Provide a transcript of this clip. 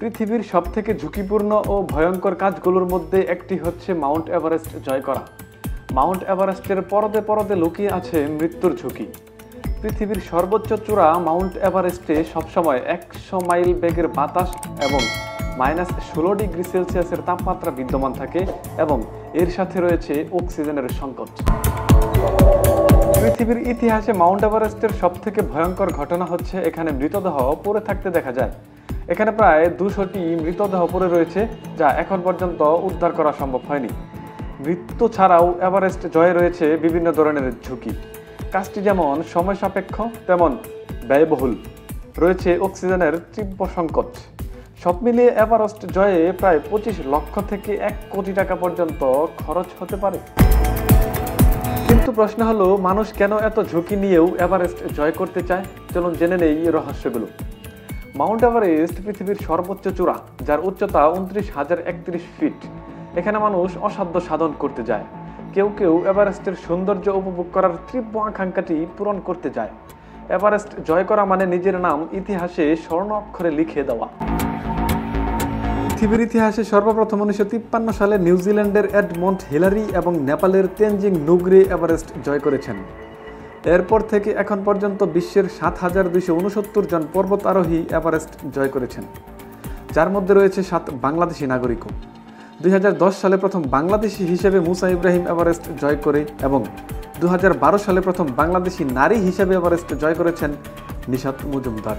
পৃথিবীর সবথেকে ঝুঁকিপূর্ণ ও ভয়ঙ্কর কাজগুলোর মধ্যে একটি হচ্ছে মাউন্ট এভারেস্ট জয় করা। মাউন্ট এভারেস্টের পরদে পরদে লুকিয়ে আছে মৃত্যুর ঝুঁকি। পৃথিবীর সর্বোচ্চ চূড়া মাউন্ট এভারেস্টে সবসময় 100 মাইল বেগের বাতাস এবং -16 ডিগ্রি সেলসিয়াসের তাপমাত্রা বিদ্যমান থাকে এবং এর সাথে রয়েছে অক্সিজেনের সংকট। পৃথিবীর ইতিহাসে মাউন্ট এভারেস্টের সবথেকে ভয়ঙ্কর ঘটনা হচ্ছে এখানে মৃতদেহ পড়ে থাকতে দেখা যায়। এখানে প্রায় 200টি মৃতদেহ পড়ে রয়েছে, যা এখন পর্যন্ত উদ্ধার করা সম্ভব হয়নি। মৃত্যু ছাড়াও এভারেস্ট জয়ে রয়েছে বিভিন্ন ধরনের ঝুঁকি। কাজটি যেমন সময় সাপেক্ষ, তেমন ব্যয়বহুল। রয়েছে অক্সিজেনের তীব্র সংকট। সব মিলিয়ে এভারেস্ট জয়ে প্রায় 25 লক্ষ থেকে 1 কোটি টাকা পর্যন্ত খরচ হতে পারে। কিন্তু প্রশ্ন হলো, মানুষ কেন এত ঝুঁকি নিয়েও এভারেস্ট জয় করতে চায়? চলুন জেনে নেই রহস্যগুলো। মাউন্ট এভারেস্ট পৃথিবীর সর্বোচ্চ চূড়া, যার উচ্চতা 29,031 ফিট। এখানে মানুষ অসাধ্য সাধন করতে যায়। কেউ কেউ এভারেস্টের সৌন্দর্য উপভোগ করার তীব্র আকাঙ্ক্ষাটি পূরণ করতে যায়। এভারেস্ট জয় করা মানে নিজের নাম ইতিহাসে স্বর্ণ অক্ষরে লিখে দেওয়া। পৃথিবীর ইতিহাসে সর্বপ্রথম 1953 সালে নিউজিল্যান্ডের এডমন্ড হিলারি এবং নেপালের তেনজিং নুগরে এভারেস্ট জয় করেছেন। এরপর থেকে এখন পর্যন্ত বিশ্বের 7,269 জন পর্বত আরোহী এভারেস্ট জয় করেছেন, যার মধ্যে রয়েছে 7 বাংলাদেশি নাগরিকও। 2010 সালে প্রথম বাংলাদেশি হিসেবে মুসা ইব্রাহিম এভারেস্ট জয় করে এবং 2012 সালে প্রথম বাংলাদেশি নারী হিসেবে এভারেস্ট জয় করেছেন নিশাত মজুমদার।